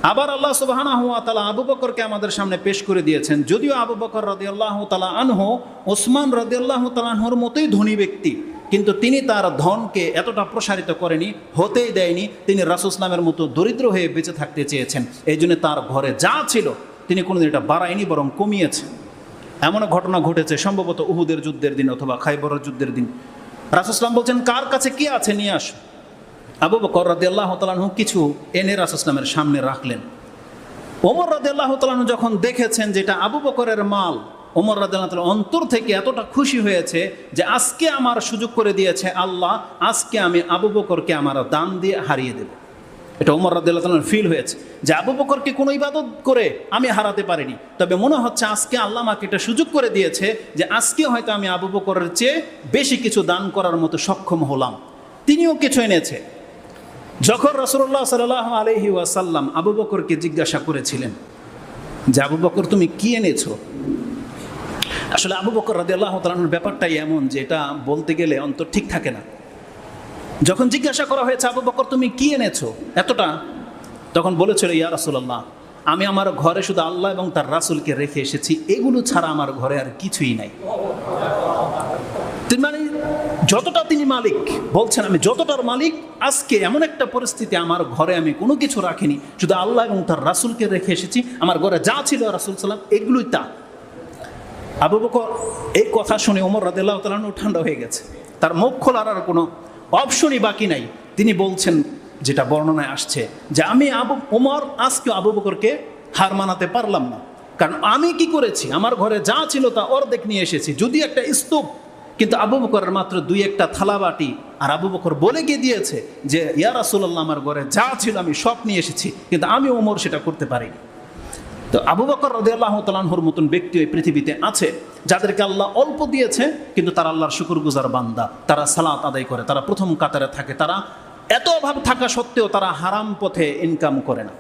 আবার আল্লাহ সুবহানাহু ওয়া তাআলা আবু বকরকে আমাদের সামনে পেশ করে দিয়েছেন। যদিও আবু বকর রাদিয়াল্লাহু তাআলা আনহু ওসমান রাদিয়াল্লাহু তাআলা আনহুর মতোই ধনী ব্যক্তি, কিন্তু তিনি তার ধনকে এতটা প্রসারিত করেনি, হতেই দেয়নি। তিনি রাসূল ইসলামের মতো দরিদ্র হয়ে বেঁচে থাকতে চেয়েছেন। এই জন্য তার ঘরে যা ছিল তিনি কোনোদিন এটা বাড়ায়নি, বরং কমিয়েছেন। এমন ঘটনা ঘটেছে সম্ভবত উহুদের যুদ্ধের দিন অথবা খাইবরের যুদ্ধের দিন। রাসূল ইসলাম বলছেন, কার কাছে কি আছে নিয়ে আসো। আবু বকর রাদিয়াল্লাহু তাআলা আনহু কিছু এনে রাসূল ইসলামের সামনে রাখলেন। ওমর রাদিয়াল্লাহু তাআলা আনহু যখন দেখেছেন যেটা আবু বকরের মাল, ওমর রাদিয়াল্লাহু তাআলা অন্তর থেকে এতটা খুশি হয়েছে যে আজকে আমার সুযোগ করে দিয়েছে আল্লাহ, আজকে আমি আবু বকরকে আমার দান দিয়ে হারিয়ে দেব। এটা ওমর রাদিয়াল্লাহু তাআলার ফিল হয়েছে যে আবু বকরকে কোনো ইবাদত করে আমি হারাতে পারিনি, তবে মনে হচ্ছে আজকে আল্লাহ আমাকে এটা সুযোগ করে দিয়েছে যে আজকে হয়তো আমি আবু বকরের চেয়ে বেশি কিছু দান করার মতো সক্ষম হলাম। তিনিও কিছু এনেছে। যখন রাসূলুল্লাহ সাল্লাল্লাহু আলাইহি ওয়াসাল্লাম আবু বকরকে জিজ্ঞাসা করেছিলেন যে আবু বকর তুমি কি এনেছো, আসলে আবু বকর রাদিয়াল্লাহু তাআলার ব্যাপারটাই এমন যে এটা বলতে গেলে অন্তর ঠিক থাকে না। যখন জিজ্ঞাসা করা হয়েছে আবু বকর তুমি কি এনেছো এতটা, তখন বলেছিল ইয়া রাসূলুল্লাহ, আমি আমার ঘরে শুধু আল্লাহ এবং তার রাসূলকে রেখে এসেছি, এগুলো ছাড়া আমার ঘরে আর কিছুই নাই। মানে যতটা তিনি মালিক বলছেন, আমি যতটার মালিক, আজকে এমন একটা পরিস্থিতি আমার ঘরে আমি কোনো কিছু রাখিনি, শুধু আল্লাহ এবং তার রাসূলকে রেখে এসেছি, আমার ঘরে যা ছিল রাসূল সাল্লাম এগুলোই তা। আবু বকর এই কথা শুনে ওমর রাদিয়াল্লাহু তাআলা আনহু ঠান্ডা হয়ে গেছে, তার মুখ খোলার আর কোনো অপশনই বাকি নাই। তিনি বলছেন, যেটা বর্ণনায় আসছে, যে আমি ওমর আজকে আবু বকরকে হার মানাতে পারলাম না, কারণ আমি কি করেছি, আমার ঘরে যা ছিল তা অর্ধেক নিয়ে এসেছি, যদি একটা স্তূপ, কিন্তু আবু বকরের মাত্র 2-1টা থালা বাটি। আর আবু বকর বলে গিয়ে দিয়েছে যে ইয়া রাসূলুল্লাহ, আমার ঘরে যা ছিল আমি সব নিয়ে এসেছি, কিন্তু আমি ওমর সেটা করতে পারিনি। তো আবু বকর রাদিয়াল্লাহু তাআলা আনহুর মতন ব্যক্তি এই পৃথিবীতে আছে, যাদেরকে আল্লাহ অল্প দিয়েছে কিন্তু তারা আল্লাহর শুকরগুজার বান্দা, তারা সালাত আদায় করে, তারা প্রথম কাতারে থাকে, তারা এত অভাব থাকা সত্ত্বেও তারা হারাম পথে ইনকাম করে না।